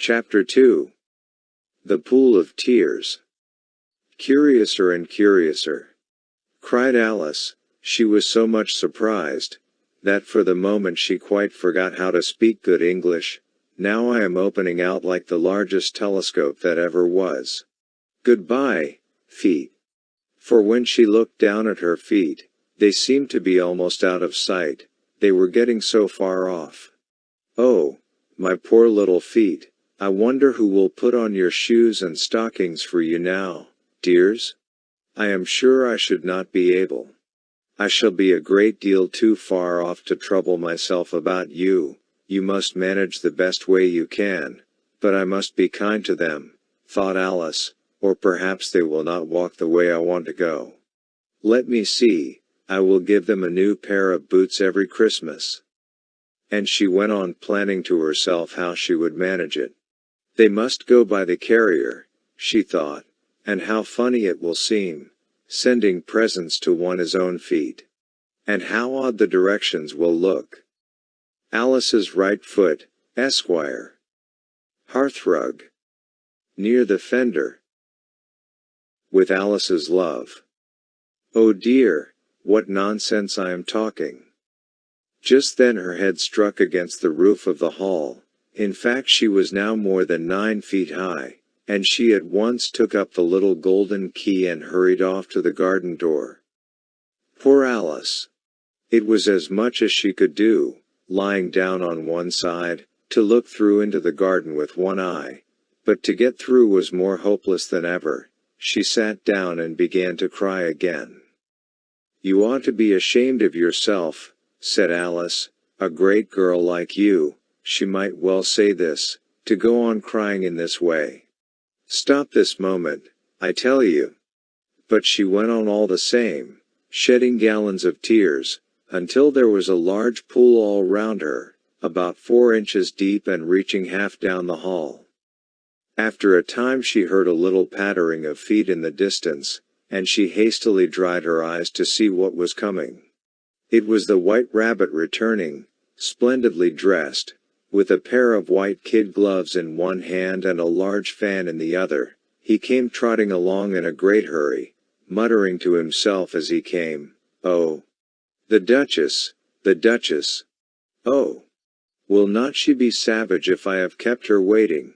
Chapter 2. The Pool of Tears. Curiouser and curiouser, cried Alice. She was so much surprised, that for the moment she quite forgot how to speak good English. Now I am opening out like the largest telescope that ever was. Goodbye, feet. For when she looked down at her feet, they seemed to be almost out of sight, they were getting so far off. Oh, my poor little feet, I wonder who will put on your shoes and stockings for you now, dears? I am sure I should not be able. I shall be a great deal too far off to trouble myself about you. You must manage the best way you can, but I must be kind to them, thought Alice, or perhaps they will not walk the way I want to go. Let me see, I will give them a new pair of boots every Christmas. And she went on planning to herself how she would manage it. They must go by the carrier, she thought, and how funny it will seem, sending presents to one's own feet. And how odd the directions will look. Alice's right foot, Esquire. Hearthrug. Near the fender. With Alice's love. Oh dear, what nonsense I am talking. Just then her head struck against the roof of the hall. In fact she was now more than 9 feet high, and she at once took up the little golden key and hurried off to the garden door. Poor Alice! It was as much as she could do, lying down on one side, to look through into the garden with one eye, but to get through was more hopeless than ever. She sat down and began to cry again. You ought to be ashamed of yourself, said Alice, a great girl like you, she might well say this, to go on crying in this way. Stop this moment, I tell you. But she went on all the same, shedding gallons of tears, until there was a large pool all round her, about 4 inches deep and reaching half down the hall. After a time she heard a little pattering of feet in the distance, and she hastily dried her eyes to see what was coming. It was the White Rabbit returning, splendidly dressed, with a pair of white kid gloves in one hand and a large fan in the other. He came trotting along in a great hurry, muttering to himself as he came, "Oh! The Duchess! The Duchess! Oh! Will not she be savage if I have kept her waiting?"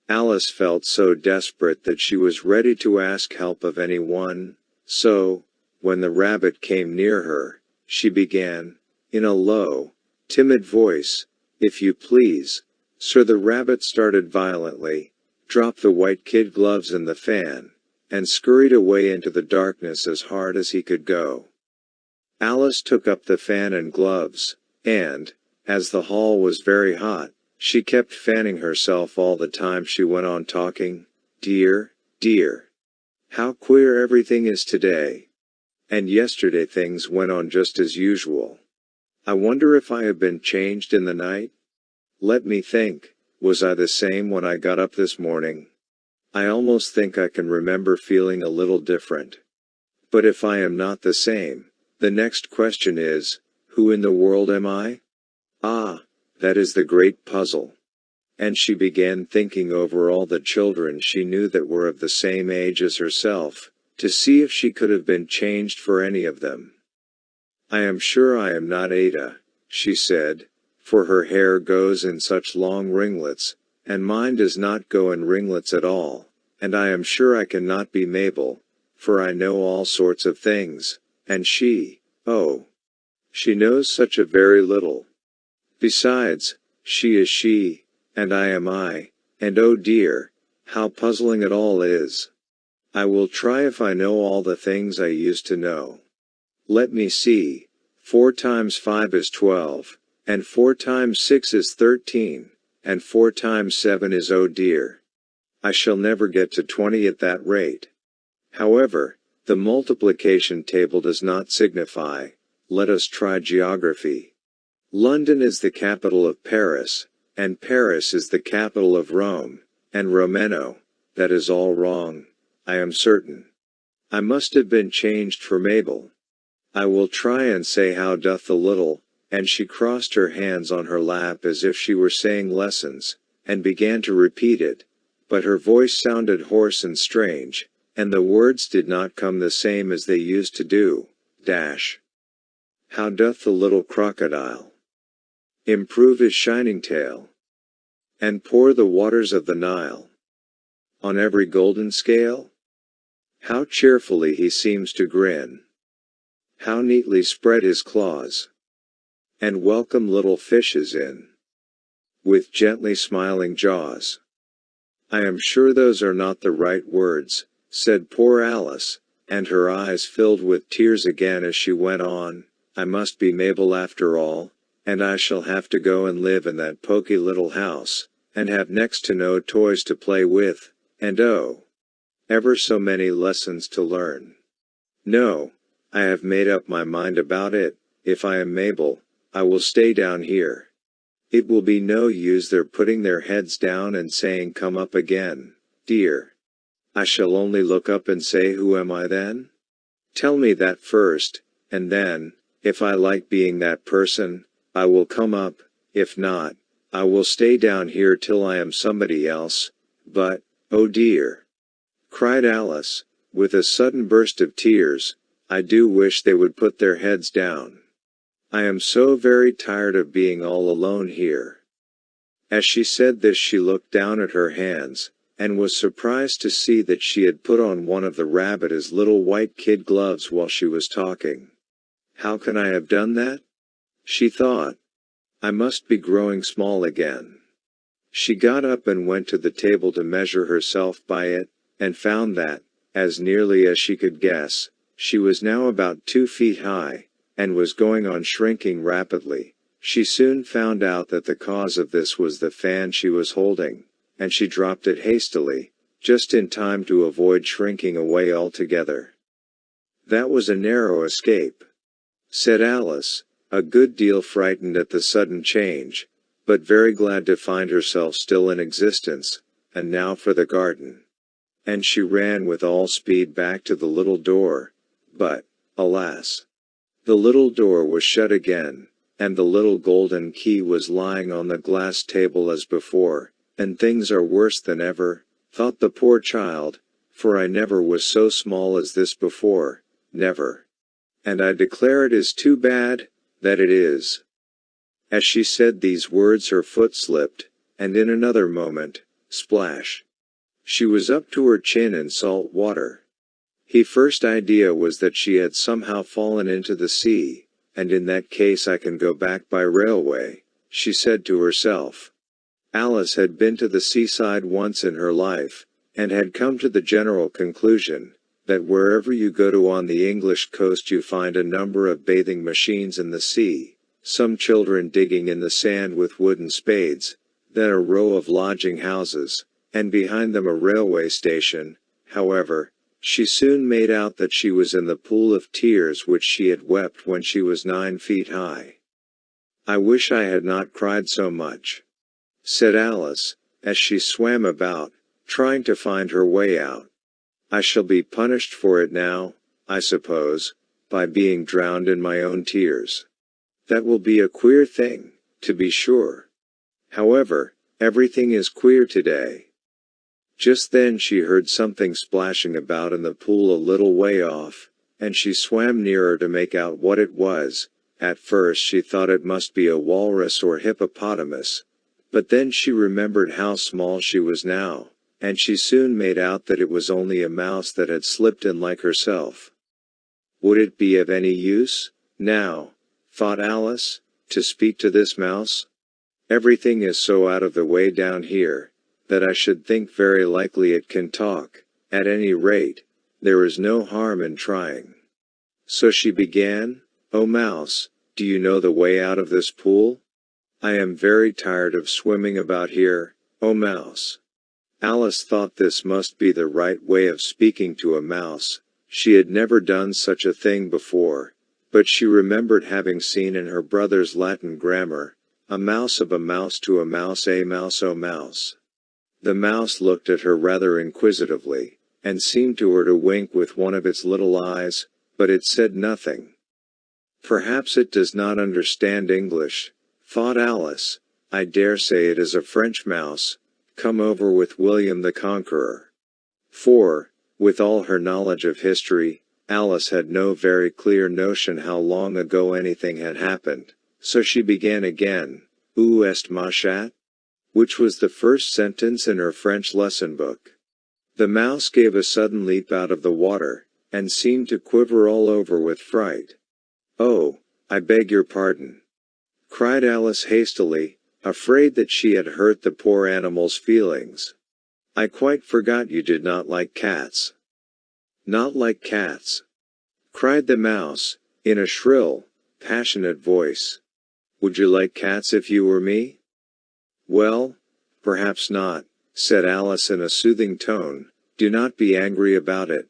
Alice felt so desperate that she was ready to ask help of any one, so, when the rabbit came near her, she began, in a low, timid voice, "If you please, sir." The rabbit started violently, dropped the white kid gloves and the fan, and scurried away into the darkness as hard as he could go. Alice took up the fan and gloves, and, as the hall was very hot, she kept fanning herself all the time she went on talking. Dear, dear! How queer everything is today! And yesterday things went on just as usual. I wonder if I have been changed in the night? Let me think, was I the same when I got up this morning? I almost think I can remember feeling a little different. But if I am not the same, the next question is, who in the world am I? Ah! That is the great puzzle. And she began thinking over all the children she knew that were of the same age as herself, to see if she could have been changed for any of them. I am sure I am not Ada, she said, for her hair goes in such long ringlets, and mine does not go in ringlets at all, and I am sure I cannot be Mabel, for I know all sorts of things, and she, oh! She knows such a very little. Besides, she is she, and I am I, and oh dear, how puzzling it all is. I will try if I know all the things I used to know. Let me see, 4 times 5 is 12, and 4 times 6 is 13, and 4 times 7 is oh dear. I shall never get to 20 at that rate. However, the multiplication table does not signify. Let us try geography. London is the capital of Paris, and Paris is the capital of Rome, and Romano, that is all wrong, I am certain. I must have been changed for Mabel. I will try and say how doth the little, and she crossed her hands on her lap as if she were saying lessons, and began to repeat it, but her voice sounded hoarse and strange, and the words did not come the same as they used to do. How doth the little crocodile improve his shining tail, and pour the waters of the Nile on every golden scale? How cheerfully he seems to grin, how neatly spread his claws, and welcome little fishes in, with gently smiling jaws. I am sure those are not the right words, said poor Alice, and her eyes filled with tears again as she went on. I must be Mabel after all, and I shall have to go and live in that poky little house, and have next to no toys to play with, and oh, ever so many lessons to learn. No, I have made up my mind about it. If I am Mabel, I will stay down here. It will be no use their putting their heads down and saying come up again, dear. I shall only look up and say who am I then? Tell me that first, and then, if I like being that person, I will come up. If not, I will stay down here till I am somebody else. But, oh dear, cried Alice, with a sudden burst of tears, I do wish they would put their heads down. I am so very tired of being all alone here. As she said this she looked down at her hands, and was surprised to see that she had put on one of the rabbit's little white kid gloves while she was talking. How can I have done that? She thought. I must be growing small again. She got up and went to the table to measure herself by it, and found that, as nearly as she could guess, she was now about 2 feet high, and was going on shrinking rapidly. She soon found out that the cause of this was the fan she was holding, and she dropped it hastily, just in time to avoid shrinking away altogether. That was a narrow escape, said Alice, a good deal frightened at the sudden change, but very glad to find herself still in existence. And now for the garden. And she ran with all speed back to the little door, but, alas, the little door was shut again, and the little golden key was lying on the glass table as before. And things are worse than ever, thought the poor child, for I never was so small as this before, never. And I declare it is too bad, that it is. As she said these words her foot slipped, and in another moment, splash, she was up to her chin in salt water. Her first idea was that she had somehow fallen into the sea, and in that case I can go back by railway, she said to herself. Alice had been to the seaside once in her life, and had come to the general conclusion, that wherever you go to on the English coast you find a number of bathing machines in the sea, some children digging in the sand with wooden spades, then a row of lodging houses, and behind them a railway station. However, she soon made out that she was in the pool of tears which she had wept when she was 9 feet high. I wish I had not cried so much, said Alice, as she swam about, trying to find her way out. I shall be punished for it now, I suppose, by being drowned in my own tears. That will be a queer thing, to be sure. However, everything is queer today. Just then she heard something splashing about in the pool a little way off, and she swam nearer to make out what it was. At first she thought it must be a walrus or hippopotamus, but then she remembered how small she was now, and she soon made out that it was only a mouse that had slipped in like herself. Would it be of any use, now, thought Alice, to speak to this mouse? Everything is so out of the way down here, that I should think very likely it can talk. At any rate, there is no harm in trying. So she began, "Oh mouse, do you know the way out of this pool? I am very tired of swimming about here, oh mouse." Alice thought this must be the right way of speaking to a mouse. She had never done such a thing before, but she remembered having seen in her brother's Latin grammar, a mouse of a mouse to a mouse, a mouse, oh mouse. The mouse looked at her rather inquisitively, and seemed to her to wink with one of its little eyes, but it said nothing. Perhaps it does not understand English, thought Alice, I dare say it is a French mouse, come over with William the Conqueror. For, with all her knowledge of history, Alice had no very clear notion how long ago anything had happened, so she began again, Où est ma chatte? Which was the first sentence in her French lesson book. The mouse gave a sudden leap out of the water, and seemed to quiver all over with fright. "Oh, I beg your pardon," cried Alice hastily, afraid that she had hurt the poor animal's feelings. "I quite forgot you did not like cats." "Not like cats?" cried the mouse, in a shrill, passionate voice. "Would you like cats if you were me?" "Well, perhaps not," said Alice in a soothing tone. "Do not be angry about it.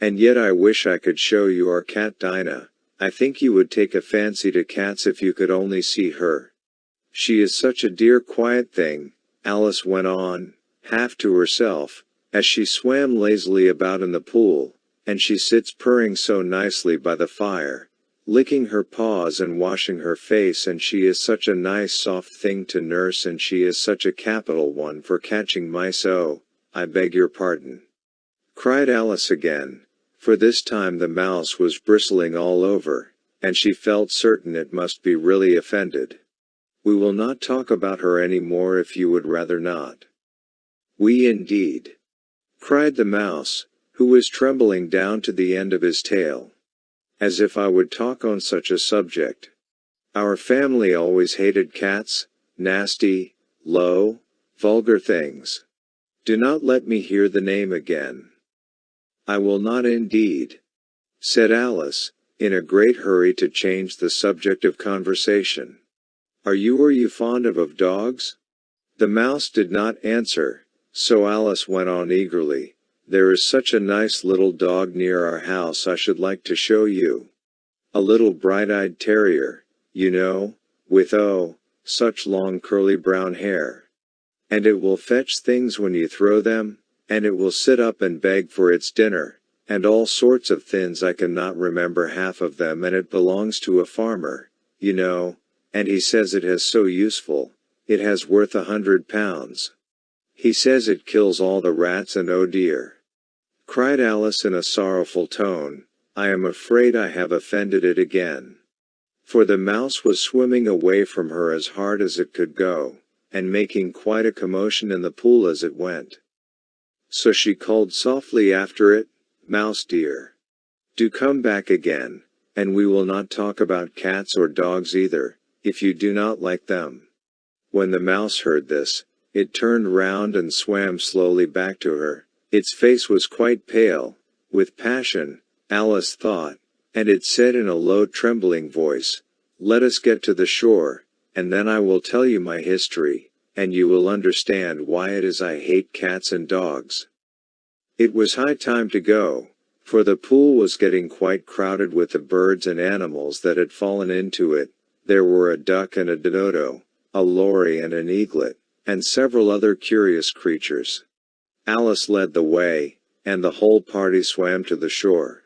And yet I wish I could show you our cat Dinah. I think you would take a fancy to cats if you could only see her. She is such a dear quiet thing," Alice went on, half to herself, as she swam lazily about in the pool, "and she sits purring so nicely by the fire, licking her paws and washing her face, and she is such a nice soft thing to nurse, and she is such a capital one for catching mice." "Oh, I beg your pardon," cried Alice again, for this time the mouse was bristling all over, and she felt certain it must be really offended. "We will not talk about her any more if you would rather not." "We indeed," cried the mouse, who was trembling down to the end of his tail. "As if I would talk on such a subject. Our family always hated cats, nasty, low, vulgar things. Do not let me hear the name again." "I will not indeed," said Alice, in a great hurry to change the subject of conversation. Are you fond of dogs?" The mouse did not answer, so Alice went on eagerly. "There is such a nice little dog near our house I should like to show you. A little bright-eyed terrier, you know, with such long curly brown hair. And it will fetch things when you throw them, and it will sit up and beg for its dinner, and all sorts of things I cannot remember half of them, and it belongs to a farmer, you know, and he says it is so useful, it has worth £100. He says it kills all the rats, and oh dear," cried Alice in a sorrowful tone, "I am afraid I have offended it again." For the mouse was swimming away from her as hard as it could go, and making quite a commotion in the pool as it went. So she called softly after it, "Mouse dear, do come back again, and we will not talk about cats or dogs either, if you do not like them." When the mouse heard this, it turned round and swam slowly back to her. Its face was quite pale, with passion, Alice thought, and it said in a low trembling voice, "Let us get to the shore, and then I will tell you my history, and you will understand why it is I hate cats and dogs." It was high time to go, for the pool was getting quite crowded with the birds and animals that had fallen into it. There were a duck and a dodo, a lory and an eaglet, and several other curious creatures. Alice led the way, and the whole party swam to the shore.